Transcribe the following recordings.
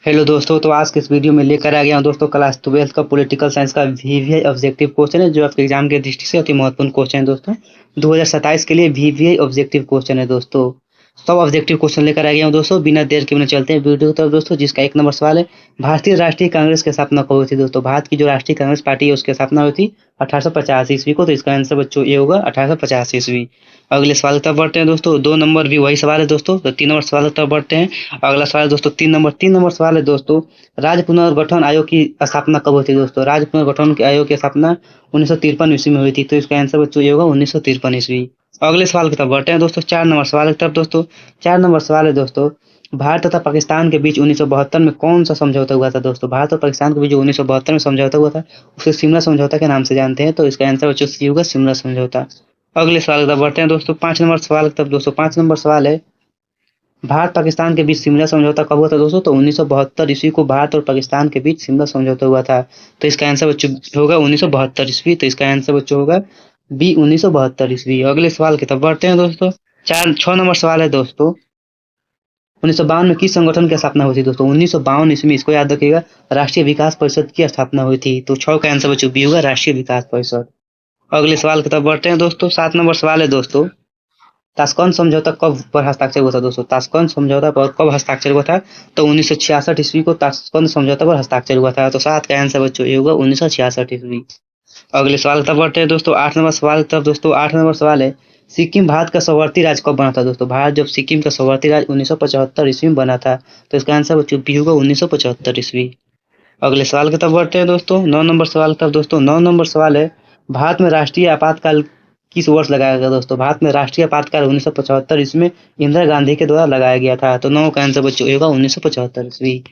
Hello दोस्तों, तो आज के इस वीडियो में लेकर आ गया हूँ दोस्तों क्लास 12 का पॉलिटिकल साइंस का वीवीआई ऑब्जेक्टिव क्वेश्चन है, जो आपके एग्जाम की दृष्टि से अति महत्वपूर्ण क्वेश्चन है दोस्तों। 2027 के लिए वीवीआई ऑब्जेक्टिव क्वेश्चन है दोस्तों। सब ऑब्जेक्टिव क्वेश्चन लेकर आ गया हूँ दोस्तों। बिना देर के बिना चलते हैं वीडियो की तरफ दोस्तों, जिसका 1 नंबर सवाल है। भारतीय राष्ट्रीय कांग्रेस की स्थापना कब हुई थी दोस्तों? भारत की जो राष्ट्रीय कांग्रेस पार्टी है उसकी स्थापना हुई थी 1885 ईस्वी को। तो इसका आंसर बच्चों ये होगा 1885 ईस्वी। अगले सवाल की तरफ बढ़ते हैं दोस्तों। 2 नंबर भी वही सवाल है दोस्तों, तो 3 नंबर सवाल की तरफ बढ़ते हैं। अगला सवाल दोस्तों 3 नंबर सवाल है दोस्तों। राज्य पुनर्गठन आयोग की स्थापना कब हुई थी दोस्तों? राज्य पुनर्गठन के आयोग की स्थापना 1953 ईस्वी में हुई थी। तो इसका आंसर बच्चों ये होगा 1953 ईस्वी। अगले सवाल की तरफ बढ़ते हैं दोस्तों। 4 नंबर सवाल की तरफ दोस्तों। 4 नंबर सवाल है दोस्तों। भारत तथा पाकिस्तान के बीच 1972 में कौन सा समझौता हुआ था दोस्तों? भारत और पाकिस्तान के बीच जो 1972 में समझौता हुआ था उसे शिमला समझौता के नाम से जानते हैं। तो इसका आंसर बच्चों सी होगा, शिमला समझौता। अगले सवाल की तरफ बढ़ते हैं दोस्तों। 5 नंबर सवाल की तरफ दोस्तों। 5 नंबर सवाल है, भारत पाकिस्तान के बीच शिमला समझौता कब हुआ था दोस्तों? तो 1972 ईस्वी को भारत और पाकिस्तान के बीच शिमला समझौता हुआ था। तो इसका आंसर बच्चों होगा 1972 ईस्वी। तो इसका आंसर बच्चों होगा बी, 1972 ईस्वी। अगले सवाल की तरफ बढ़ते हैं दोस्तों। 6 नंबर सवाल है दोस्तों। 1952 में किस संगठन की स्थापना हुई थी दोस्तों? 1952 ईस्वी में, इसको याद रखिएगा, राष्ट्रीय विकास परिषद की स्थापना हुई थी। तो 6 का आंसर बच्चों बी होगा, राष्ट्रीय विकास परिषद। अगले सवाल की तरफ बढ़ते हैं दोस्तों। 7 नंबर सवाल है दोस्तों। ताशकंद समझौता कब पर हस्ताक्षर हुआ था दोस्तों? ताशकंद समझौता पर कब हस्ताक्षर हुआ था? तो 1966 ईस्वी को ताशकंद समझौता पर हस्ताक्षर हुआ था। तो 7 का आंसर बच्चों ये होगा 1966 ईस्वी। अगले सवाल की तरफ बढ़ते हैं दोस्तों। 8 नंबर सवाल की तरफ दोस्तों। 8 नंबर सवाल है, सिक्किम भारत का सवर्ती राज्य कब बना था दोस्तों? भारत जब सिक्किम का सवर्ती राज्य 1975 ईस्वी में बना था। तो इसका आंसर बच्चों बी होगा, 1975 ईस्वी। अगले सवाल की तरफ बढ़ते हैं दोस्तों। 9 नंबर सवाल की तरफ दोस्तों। 9 नंबर सवाल है, भारत में राष्ट्रीय आपातकाल किस वर्ष लगाया गया दोस्तों? भारत में राष्ट्रीय आपातकाल 1975 ईस्वी में इंदिरा गांधी के द्वारा लगाया गया था। तो 9 का आंसर बच्चों होगा 1975 ईस्वी।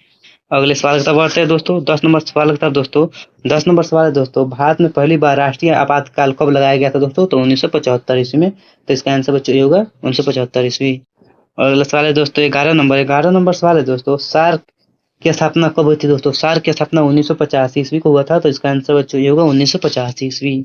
अगले सवाल की तरफ बढ़ते हैं दोस्तों। 10 नंबर सवाल की तरफ दोस्तों। 10 नंबर सवाल है दोस्तों, भारत में पहली बार राष्ट्रीय आपातकाल कब लगाया गया था दोस्तों? तो 1975 ईस्वी में। तो इसका आंसर बच्चों ये होगा 1975 ईस्वी। और अगला सवाल है दोस्तों 11 नंबर सवाल है दोस्तों। सार्क की स्थापना कब हुई थी दोस्तों? सार्क की स्थापना 1985 ईस्वी को हुआ था। तो इसका आंसर बच्चों ये होगा 1985 ईस्वी।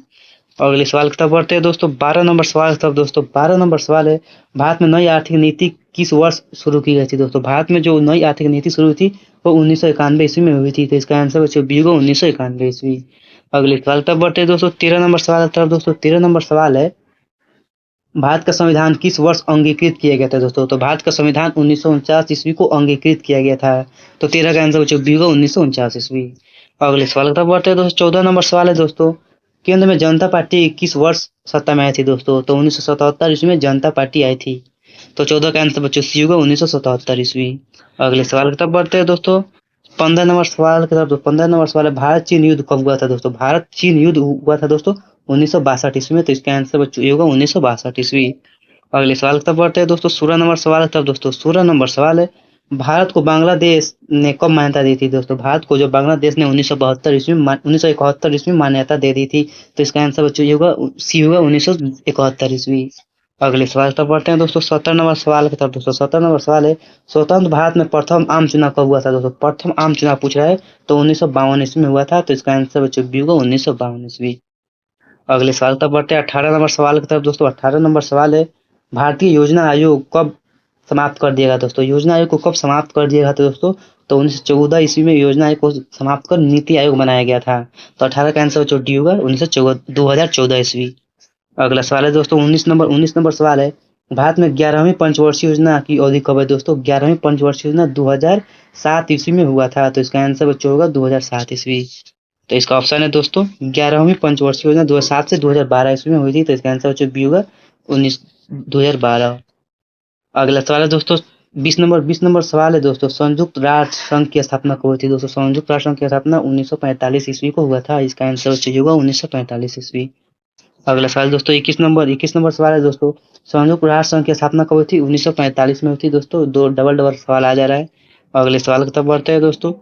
और अगले सवाल की तरफ बढ़ते हैं दोस्तों। 12 नंबर सवाल की तरफ दोस्तों। 12 नंबर सवाल है, भारत में नई आर्थिक नीति किस वर्ष शुरू की गई थी दोस्तों? भारत में जो नई आर्थिक नीति शुरू हुई थी वो 1991 ईस्वी में हुई थी। तो इसका आंसर बच्चों बी होगा, 1991 ईस्वी। अगले सवाल की तरफ बढ़ते हैं दोस्तों। 13 नंबर सवाल की तरफ दोस्तों। 13 नंबर सवाल है, भारत का संविधान किस वर्ष अंगीकृत किया गया था दोस्तों? तो भारत का संविधान 1949 ईस्वी को अंगीकृत किया गया था। तो 13 का आंसर बच्चों बी होगा, 1949 ईस्वी। अगले सवाल की तरफ बढ़ते हैं दोस्तों। 14 नंबर सवाल है दोस्तों, केंद्र में जनता पार्टी किस वर्ष सत्ता में आई थी दोस्तों? तो 1977 ईस्वी में जनता पार्टी आई थी। तो 14 का आंसर बच्चों सी होगा, 1977 ईस्वी। अगले सवाल की तरफ बढ़ते हैं दोस्तों। 15 नंबर सवाल की तरफ। 15 नंबर सवाल है, भारत चीन युद्ध कब हुआ था दोस्तों? भारत चीन युद्ध हुआ था दोस्तों 1962 ईस्वी में। तो इसका आंसर बच्चों ये होगा, 1962 ईस्वी। अगले सवाल की तरफ बढ़ते हैं दोस्तों। 16 नंबर सवाल की तरफ दोस्तों। 16 नंबर सवाल है, भारत को बांग्लादेश ने कब मान्यता दी थी दोस्तों? भारत को जो बांग्लादेश ने 1971 ईस्वी में मान्यता दे दी थी। तो इसका आंसर बच्चों ये होगा, सी होगा, 1971 ईस्वी। अगले सवाल की तरफ बढ़ते हैं दोस्तों। 17 नंबर सवाल की तरफ दोस्तों। 17 नंबर सवाल है, स्वतंत्र भारत में प्रथम आम चुनाव कब हुआ था दोस्तों? प्रथम आम चुनाव पूछ रहा है। तो 1952 ईस्वी में हुआ था। तो इसका आंसर बच्चों बी होगा, 1952 ईस्वी। अगले सवाल की तरफ बढ़ते हैं। 18 नंबर सवाल की तरफ दोस्तों। 18 नंबर सवाल है, भारतीय योजना आयोग कब समाप्त कर दिया गया दोस्तों? योजना आयोग को कब समाप्त कर दिया गया था दोस्तों? तो 1914 ईस्वी में योजना आयोग को समाप्त कर नीति आयोग बनाया गया था। तो 18 का आंसर बच्चों डी होगा, 2014 ईस्वी। अगला सवाल है दोस्तों 19 नंबर सवाल है, भारत में 11वीं पंचवर्षीय योजना की अवधि कब है दोस्तों? 11वीं पंचवर्षीय योजना 2007 ईस्वी में हुआ था। तो इसका आंसर बच्चों होगा 2007 ईस्वी। तो इसका ऑप्शन है दोस्तों 11वीं पंचवर्षीय योजना 2007 से 2012 ईस्वी में हुई थी। तो इसका आंसर बच्चों बी होगा, 2012। अगला सवाल है दोस्तों 20 नंबर सवाल है दोस्तों, संयुक्त राष्ट्र संघ की स्थापना कब हुई थी दोस्तों? संयुक्त राष्ट्र संघ की स्थापना 1945 ईस्वी को हुआ था। इसका आंसर बच्चों होगा 1945 ईस्वी। अगला सवाल दोस्तों 21 नंबर सवाल है दोस्तों, संयुक्त राष्ट्र संघ की स्थापना कब हुई थी? 1945 में हुई थी दोस्तों। दो डबल डबल सवाल आ जा रहा है। अगले सवाल की तरफ बढ़ते हैं दोस्तों।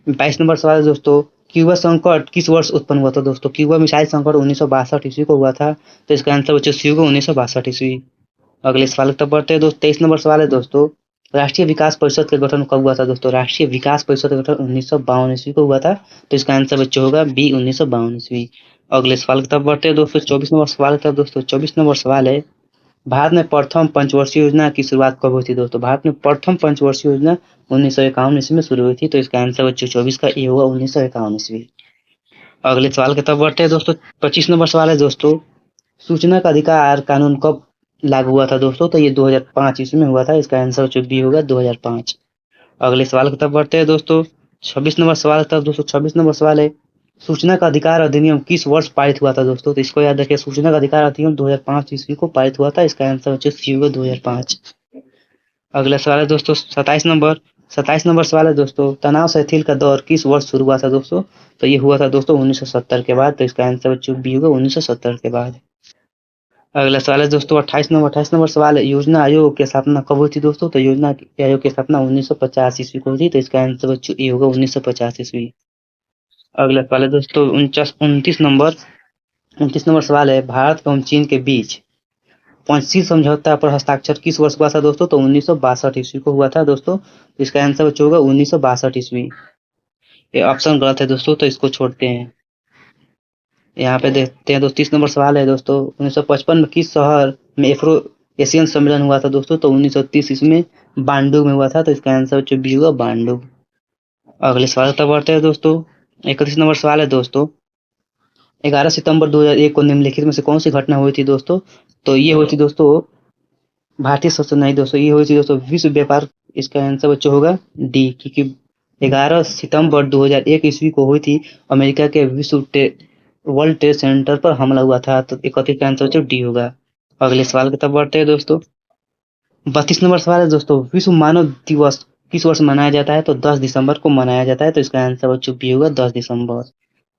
22 नंबर सवाल है दोस्तों, क्यूबा संकट किस वर्ष उत्पन्न हुआ था दोस्तों? क्यूबा मिसाइल संकट 1962 ईस्वी को हुआ था। तो इसका आंसर बच्चों सी होगा, 1962 ईस्वी। अगले सवाल की तरफ बढ़ते हैं दोस्तों। 23 नंबर सवाल है दोस्तों, राष्ट्रीय विकास परिषद का गठन कब हुआ था दोस्तों? राष्ट्रीय विकास परिषद का गठन 1952 ईस्वी को हुआ था। तो इसका आंसर बच्चों होगा बी, 1952 ईस्वी। अगले सवाल की तरफ बढ़ते हैं दोस्तों। 24 नंबर सवाल की तरफ दोस्तों। 24 नंबर सवाल है, भारत में प्रथम पंचवर्षीय योजना की शुरुआत कब हुई थी दोस्तों? भारत में प्रथम पंचवर्षीय योजना 1951 ईस्वी में शुरू हुई थी, तो इसका आंसर बच्चों 24 का ए होगा 1951 ईस्वी। अगले सवाल की तरफ बढ़ते हैं दोस्तों। 25 नंबर सवाल है दोस्तों, सूचना का अधिकार कानून कब लागू हुआ था दोस्तों? तो ये 2005 ईस्वी में हुआ था, इसका आंसर बच्चों बी होगा 2005। अगले सवाल की तरफ बढ़ते हैं दोस्तों। 26 नंबर सवाल की तरफ दोस्तों। 26 नंबर सवाल है, सूचना का अधिकार अधिनियम किस वर्ष पारित हुआ था दोस्तों? तो इसको याद रखिए, सूचना का अधिकार अधिनियम 2005 ईस्वी को पारित हुआ था, इसका आंसर बच्चों सी होगा 2005। अगला सवाल है दोस्तों 27 नंबर सवाल है दोस्तों, तनाव शिथिल का दौर किस वर्ष शुरू हुआ था दोस्तों? तो ये हुआ था दोस्तों 1970 के बाद, तो इसका आंसर बच्चों बी होगा 1970 के बाद। अगला सवाल है दोस्तों 28 नंबर सवाल है, योजना आयोग की स्थापना कब हुई थी दोस्तों? तो योजना आयोग की स्थापना 1950 ईस्वी को हुई थी, तो इसका आंसर बच्चों ए होगा 1950 ईस्वी। अगला सवाल है दोस्तों 29 नंबर सवाल है, भारत एवं चीन के बीच पंचशील समझौता पर हस्ताक्षर किस वर्ष हुआ था दोस्तों? तो 1962 ईस्वी को हुआ था दोस्तों, इसका आंसर बच्चों होगा 1962 ईस्वी। ये ऑप्शन गलत है दोस्तों, तो इसको छोड़ते हैं। यहाँ पे देखते हैं दोस्तों 30 नंबर सवाल है दोस्तों, 1955 में किस शहर में एफ्रो एशियन सम्मेलन हुआ था दोस्तों? तो 1930 ईस्वी में बांडुग में हुआ था, तो इसका आंसर बच्चों बी होगा बांडुग। अगले सवाल तक बढ़ते हैं दोस्तों। 31 नंबर सवाल है दोस्तों, 11 सितंबर 2001 को निम्नलिखित में से कौन सी घटना हुई थी दोस्तों? तो ये हुई थी दोस्तों भारतीय संसद नहीं दोस्तों, ये हुई थी दोस्तों विश्व व्यापार, इसका आंसर बच्चों होगा डी, क्योंकि 11 सितंबर 2001 ईस्वी को हुई थी अमेरिका के वर्ल्ड ट्रेड सेंटर पर हमला हुआ था, तो 31 का आंसर बच्चों डी होगा। अगले सवाल की तरफ बढ़ते हैं दोस्तों। 32 नंबर सवाल है दोस्तों, विश्व मानव दिवस किस वर्ष मनाया जाता है? तो 10 दिसंबर को मनाया जाता है, तो इसका आंसर बच्चों बी होगा 10 दिसंबर।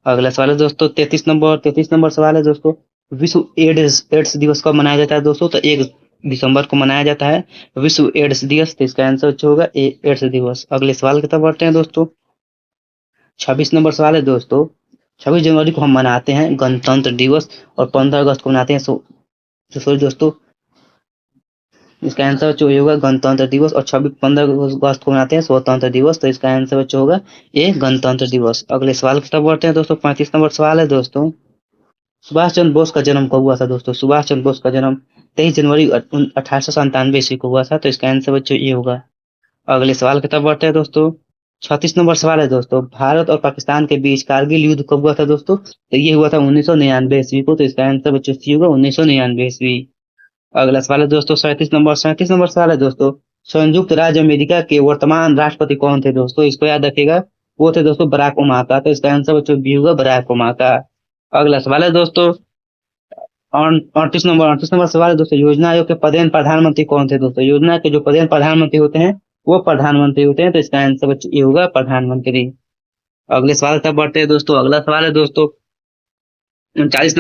अगला सवाल है दोस्तों 33 नंबर सवाल है दोस्तों, विश्व एड्स दिवस कब मनाया जाता है दोस्तों? तो 1 दिसंबर को मनाया जाता है विश्व एड्स दिवस, तो इसका आंसर बच्चों होगा एड्स दिवस। अगले सवाल की तरफ बढ़ते हैं दोस्तों। 26 नंबर सवाल है दोस्तों, 26 जनवरी को हम मनाते हैं गणतंत्र दिवस और 15 अगस्त को मनाते हैं सॉरी दोस्तों, इसका आंसर बच्चों होगा गणतंत्र दिवस, और 15 अगस्त को मनाते हैं स्वतंत्र दिवस, तो इसका आंसर बच्चों होगा ये गणतंत्र दिवस। अगले सवाल की तरफ बढ़ते हैं दोस्तों। 35 नंबर सवाल है दोस्तों, सुभाष चंद्र बोस का जन्म कब हुआ था दोस्तों? सुभाष चंद्र बोस का जन्म 23 जनवरी 1897 ईस्वी को हुआ था, तो इसका आंसर बच्चों ये होगा। अगले सवाल की तरफ बढ़ते हैं दोस्तों। 36 नंबर सवाल है दोस्तों, भारत और पाकिस्तान के बीच कारगिल युद्ध कब हुआ था दोस्तों? तो ये हुआ था 1999 ईस्वी को, तो इसका आंसर बच्चों सी होगा 1999 ईस्वी। अगला सवाल है दोस्तों 37 नंबर सवाल है दोस्तों, संयुक्त राज्य अमेरिका के वर्तमान राष्ट्रपति कौन थे दोस्तों? इसको याद रखिएगा, वो थे दोस्तों बराक ओबामा, तो इसका आंसर बच्चों बी होगा बराक ओबामा। अगला सवाल है दोस्तों 38 नंबर सवाल है दोस्तों, योजना आयोग के प्रधान प्रधानमंत्री कौन थे दोस्तों? योजना के जो प्रधान प्रधानमंत्री होते हैं वो प्रधानमंत्री होते हैं, तो इसका आंसर बच्चों ये होगा प्रधानमंत्री। अगले सवाल तक बढ़ते हैं दोस्तों। अगला सवाल है दोस्तों 39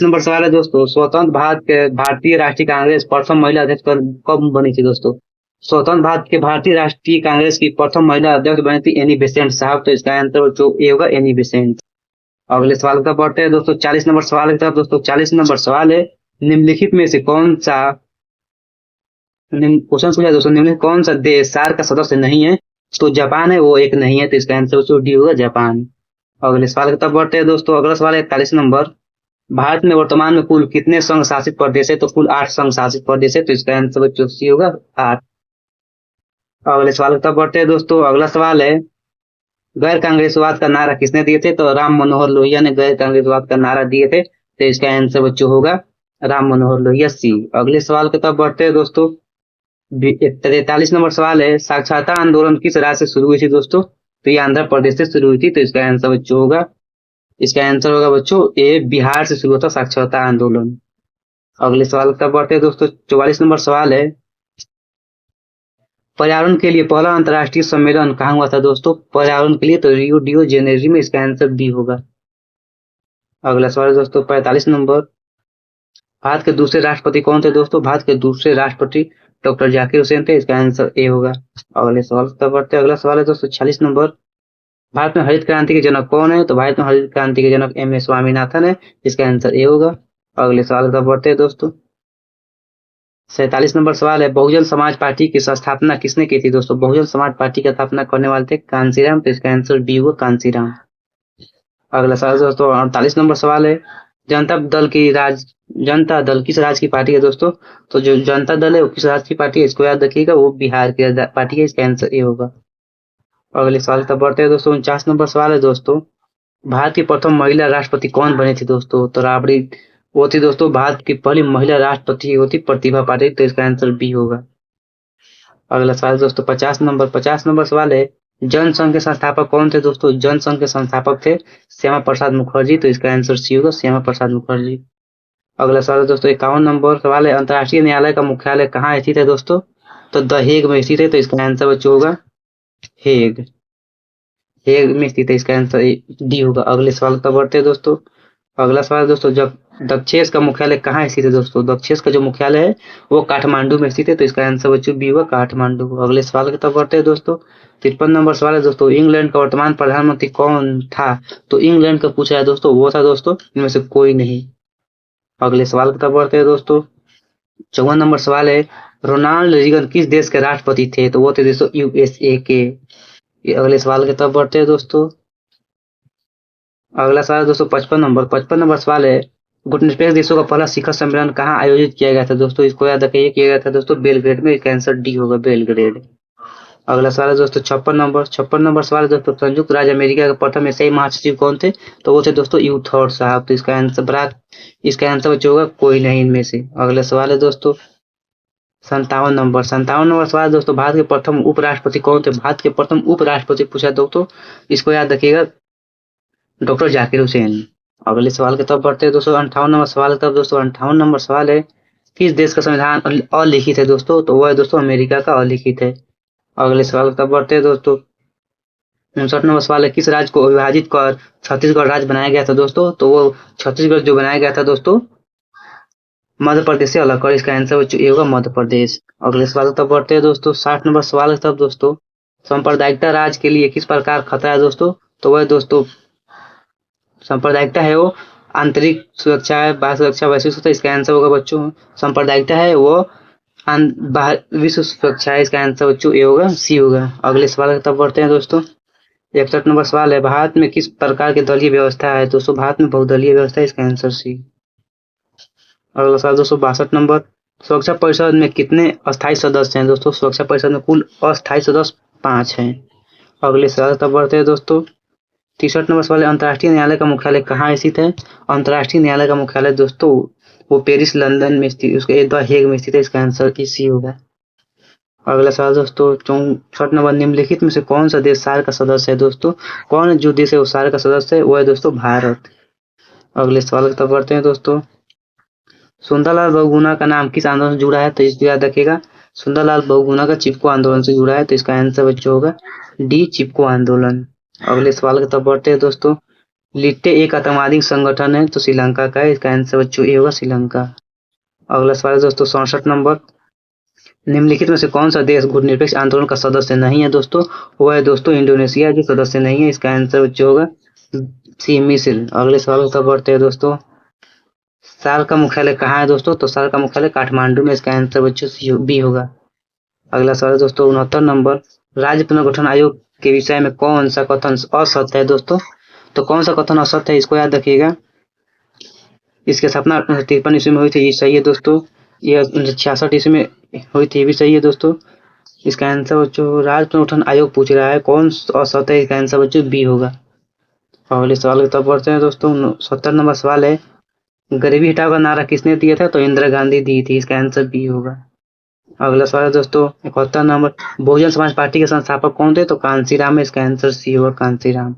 नंबर सवाल है दोस्तों, स्वतंत्र भारत के भारतीय राष्ट्रीय कांग्रेस प्रथम महिला अध्यक्ष कब बनी थी दोस्तों? स्वतंत्र भारत के भारतीय राष्ट्रीय कांग्रेस की प्रथम महिला अध्यक्ष बनी थी एनी बेसेंट साहब, तो इसका आंसर जो ए होगा एनी बेसेंट। अगले सवाल की तरफ बढ़ते हैं दोस्तों। 40 नंबर सवाल की तरफ दोस्तों। 40 नंबर सवाल है, निम्नलिखित में से कौन सा क्वेश्चन पूछा दोस्तों, निम्नलिखित कौन सा देश सार्क का सदस्य नहीं है? तो जापान है, वो एक नहीं है, तो इसका आंसर डी होगा जापान। अगले सवाल की तरफ बढ़ते हैं दोस्तों। अगला सवाल है 41 नंबर, भारत में वर्तमान में कुल कितने संघ शासित प्रदेश है? तो कुल 8 संघ शासित प्रदेश है, तो इसका आंसर बच्चों सी होगा 8। अगले सवाल की तरफ बढ़ते हैं दोस्तों। अगला सवाल है, गैर कांग्रेसवाद का नारा किसने दिए थे? तो राम मनोहर लोहिया ने गैर कांग्रेसवाद का नारा दिए थे, तो इसका आंसर बच्चों होगा राम मनोहर लोहिया सी। अगले सवाल की तरफ बढ़ते हैं दोस्तों। 43 नंबर सवाल है, साक्षरता आंदोलन किस राज्य से शुरू हुई थी दोस्तों? तो ये आंध्र प्रदेश से शुरू हुई थी, तो इसका आंसर बच्चों होगा बच्चों ए बिहार से शुरू होता साक्षरता आंदोलन। अगले सवाल की तरफ बढ़ते हैं दोस्तों। 44 नंबर सवाल है, पर्यावरण के लिए पहला अंतर्राष्ट्रीय सम्मेलन कहाँ हुआ था दोस्तों? पर्यावरण के लिए तो रियो डी जेनेरियो में, इसका आंसर बी होगा। अगला सवाल है दोस्तों 45 नंबर, भारत के दूसरे राष्ट्रपति कौन थे दोस्तों? भारत के दूसरे राष्ट्रपति डॉक्टर जाकिर हुसैन थे, इसका आंसर ए होगा। अगले सवाल की तरफ बढ़ते हैं। अगला सवाल है दोस्तों 46 नंबर, भारत में हरित क्रांति के जनक कौन है? तो भारत में हरित क्रांति के जनक एम ए स्वामीनाथन है, इसका आंसर ए होगा। अगले सवाल की तरफ बढ़ते हैं दोस्तों। 47 नंबर सवाल है, बहुजन समाज पार्टी की स्थापना किसने की थी दोस्तों? बहुजन समाज पार्टी की स्थापना करने वाले थे कांसीराम, तो इसका आंसर बी होगा कांसीराम। अगला सवाल दोस्तों 48 नंबर सवाल है, जनता दल किस राज्य की पार्टी है दोस्तों? तो जो जनता दल है वो किस राज्य की पार्टी है, इसको याद रखिएगा, वो बिहार की पार्टी है। इसका आंसर ये होगा। अगले सवाल तब बढ़ते हैं दोस्तों। 49 नंबर सवाल है दोस्तों। भारत की प्रथम महिला राष्ट्रपति कौन बनी थी दोस्तों? तो राबड़ी वो थी दोस्तों। भारत की पहली महिला राष्ट्रपति वो थी प्रतिभा पाटिल। तो इसका आंसर बी होगा। अगला सवाल दोस्तों 50 नंबर सवाल है। जनसंघ के संस्थापक कौन थे दोस्तों? जनसंघ के संस्थापक थे श्यामा प्रसाद मुखर्जी। तो इसका आंसर सी होगा, श्यामा प्रसाद मुखर्जी। अगला सवाल है दोस्तों 51 नंबर सवाल है। अंतर्राष्ट्रीय न्यायालय का मुख्यालय कहाँ स्थित है दोस्तों? तो द हेग में स्थित है। तो इसका आंसर बच्चों होगा हेग। हेग में स्थित है। इसका आंसर डी होगा। अगले सवाल पर बढ़ते हैं दोस्तों। अगला सवाल दोस्तों, जब दक्षेस का मुख्यालय कहाँ स्थित है दोस्तों? दक्षेस का जो मुख्यालय है वो काठमांडू में स्थित है। तो इसका आंसर बच्चों बी होगा, काठमांडू। अगले सवाल की तरफ बढ़ते हैं दोस्तों। 53 नंबर सवाल है दोस्तों। इंग्लैंड का वर्तमान प्रधानमंत्री कौन था? तो इंग्लैंड का पूछा है दोस्तों, वो था दोस्तों इनमें से कोई नहीं। अगले सवाल की तरफ बढ़ते हैं दोस्तों। 54 नंबर सवाल है। रोनाल्ड रीगन किस देश के राष्ट्रपति थे? तो वो थे दोस्तों यूएसए के। अगले सवाल की तरफ बढ़ते हैं दोस्तों। अगला सवाल दोस्तों 55 नंबर सवाल है। गुटनिरपेक्ष देशों का पहला शिखर सम्मेलन कहाँ आयोजित किया गया था दोस्तों? इसको याद रखिए, किया गया था दोस्तों बेलग्रेड में। इसका आंसर डी होगा, बेलग्रेड। अगला सवाल है दोस्तों 56 नंबर सवाल है दोस्तों। संयुक्त राज्य अमेरिका के प्रथम एशियाई महासचिव कौन थे? तो वो थे दोस्तों यूथर्ड साहब। तो इसका आंसर बच्चों होगा कोई नहीं इनमें से। अगला सवाल है दोस्तों 57 नंबर सवाल दोस्तों। भारत के प्रथम उपराष्ट्रपति कौन थे? भारत के प्रथम उपराष्ट्रपति पूछा दोस्तों, इसको याद रखिएगा, डॉक्टर जाकिर हुसैन। अगले सवाल की तरफ बढ़ते हैं दोस्तों। 58 नंबर सवाल की तरफ दोस्तों। 58 नंबर सवाल है। किस देश का संविधान अलिखित है दोस्तों? तो वो है दोस्तों अमेरिका का अलिखित है। अगले सवाल की तरफ बढ़ते हैं दोस्तों। 59 नंबर सवाल है। किस राज्य को विभाजित कर छत्तीसगढ़ राज्य बनाया गया था दोस्तों? तो वो छत्तीसगढ़ जो बनाया गया था दोस्तों मध्य प्रदेश से अलग कर। इसका आंसर ये होगा मध्य प्रदेश। अगले सवाल की तरफ बढ़ते हैं दोस्तों। 60 नंबर सवाल की तरफ दोस्तों। सांप्रदायिकता राज के लिए किस प्रकार खतरा है दोस्तों? तो वह दोस्तों सांप्रदायिकता है वो आंतरिक सुरक्षा है, बाह्य सुरक्षा, वैश्विक सुरक्षा। इसका आंसर होगा बच्चों सांप्रदायिकता है वो विश्व सुरक्षा है। इसका आंसर बच्चों ये होगा, सी होगा। अगले सवाल की तरफ बढ़ते हैं दोस्तों। 61 नंबर सवाल है। भारत में किस प्रकार की दलीय व्यवस्था है दोस्तों? भारत में बहुदलीय व्यवस्था है। इसका आंसर सी। अगला सवाल दोस्तों 62 नंबर। सुरक्षा परिषद में कितने अस्थायी सदस्य हैं दोस्तों? सुरक्षा परिषद में कुल अस्थायी सदस्य 5 हैं। अगले सवाल तब बढ़ते हैं दोस्तों। 63 नंबर सवाल है। अंतर्राष्ट्रीय न्यायालय का मुख्यालय कहाँ स्थित है? अंतर्राष्ट्रीय न्यायालय का मुख्यालय दोस्तों वो पेरिस लंदन में स्थित, उसके द हेग में स्थित है। इसका आंसर सी होगा। अगला सवाल दोस्तों 64 नंबर। निम्नलिखित में से कौन सा देश सार्क का सदस्य है दोस्तों? कौन जो देश है वो सार्क का सदस्य है? वो है दोस्तों भारत। अगले सवाल की तरफ बढ़ते हैं दोस्तों। सुंदरलाल बहुगुणा का नाम किस आंदोलन से जुड़ा है? तो इसको याद रखिएगा, सुंदरलाल बहुगुणा का चिपको आंदोलन से जुड़ा है। तो इसका आंसर बच्चों होगा डी, चिपको आंदोलन। अगले सवाल की तरफ बढ़ते हैं दोस्तों। लिट्टे एक आतंकवादी संगठन है तो श्रीलंका का है। इसका आंसर बच्चों ये होगा श्रीलंका। अगला सवाल दोस्तों 67 नंबर। निम्नलिखित में से कौन सा देश गुटनिरपेक्ष आंदोलन का सदस्य नहीं है दोस्तों? वो है दोस्तों इंडोनेशिया, जो सदस्य नहीं है। इसका आंसर बच्चों होगा सी, मिस्र। अगले सवाल की तरफ बढ़ते हैं दोस्तों। सार्क का मुख्यालय कहाँ है दोस्तों? तो सार्क का मुख्यालय काठमांडू में। इसका आंसर बच्चों बी होगा। अगला सवाल दोस्तों 69 नंबर। राज्य पुनर्गठन आयोग के विषय में कौन सा कथन असत्य है दोस्तों? तो कौन सा कथन असत्य है इसको याद रखिएगा। इसकी स्थापना 1953 ईस्वी में हुई थी, ये सही है दोस्तों। यह 1966 ईस्वी में हुई थी, ये भी सही है दोस्तों। इसका आंसर बच्चों राज्य पुनर्गठन आयोग पूछ रहा है, कौन असत्य है? इसका आंसर बच्चों बी होगा। अगले सवाल की तरफ बढ़ते हैं दोस्तों। 70 नंबर सवाल है। गरीबी हटाओ का नारा किसने दिया था? तो इंदिरा गांधी दी थी। इसका आंसर बी होगा। अगला सवाल है दोस्तों 71 नंबर। बहुजन समाज पार्टी के संस्थापक कौन थे? तो कांसीराम है। इसका आंसर सी होगा, कांसीराम।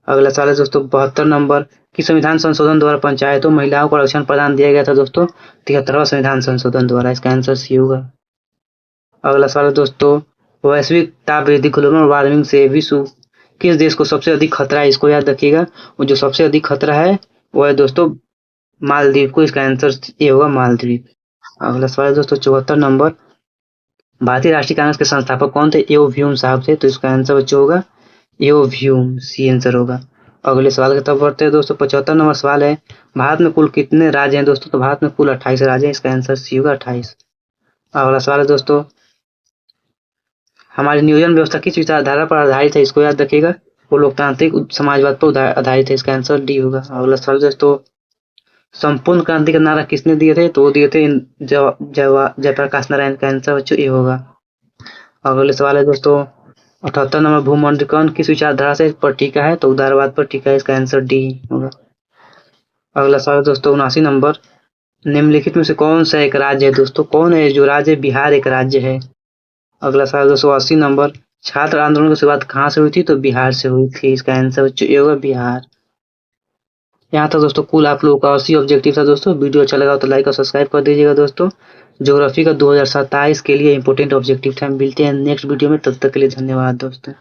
अगला सवाल है दोस्तों 72 नंबर। कि संविधान संशोधन द्वारा पंचायतों महिलाओं को आरक्षण प्रदान दिया गया था दोस्तों? 73वां संविधान संशोधन द्वारा। इसका आंसर सी होगा। अगला सवाल है दोस्तों वैश्विक ताप वृद्धि ग्लोबल वार्मिंग से विश्व किस देश को सबसे अधिक खतरा है? इसको याद रखिएगा, वो जो सबसे अधिक खतरा है वो है दोस्तों मालदीव को। इसका आंसर ये होगा मालदीव। अगला सवाल है दोस्तों 74 नंबर। भारतीय राष्ट्रीय कांग्रेस के संस्थापक कौन थे? एओ भ्यूम साहब थे। तो इसका आंसर बच्चों होगा एओ भ्यूम, सी आंसर होगा। अगले सवाल की तरफ बढ़ते हैं दोस्तों। 75 नंबर सवाल है। भारत में कुल कितने राज्य हैं दोस्तों? तो भारत में कुल 28 राज्य हैं। इसका आंसर सी होगा 28। अगला सवाल है दोस्तों हमारी नियोजन व्यवस्था किस विचारधारा पर आधारित है? इसको याद रखिएगा, वो लोकतांत्रिक समाजवाद पर आधारित है। इसका आंसर डी होगा। अगला सवाल दोस्तों संपूर्ण क्रांति का नारा किसने दिए थे? तो वो दिए थे जयप्रकाश नारायण का आंसर बच्चों ये होगा। अगले सवाल है दोस्तों 78 नंबर भूमंडलीकरण किस विचारधारा से पर टीका है? तो उदारवाद पर टीका है, इसका आंसर डी होगा। अगला सवाल दोस्तों 79 नंबर निम्नलिखित में से कौन सा एक राज्य है? दोस्तों कौन है जो राज्य? बिहार एक राज्य है। अगला सवाल 280 नंबर छात्र आंदोलन की शुरुआत कहाँ से हुई थी? तो बिहार से हुई थी, इसका आंसर बच्चों ये होगा बिहार। यहाँ तक दोस्तों कुल आप लोगों का 80 ऑब्जेक्टिव था दोस्तों। वीडियो अच्छा लगा तो लाइक और सब्सक्राइब कर दीजिएगा दोस्तों। ज्योग्राफी का 2027 के लिए इंपॉर्टेंट ऑब्जेक्टिव था। मिलते हैं नेक्स्ट वीडियो में, तब तक के लिए धन्यवाद दोस्तों।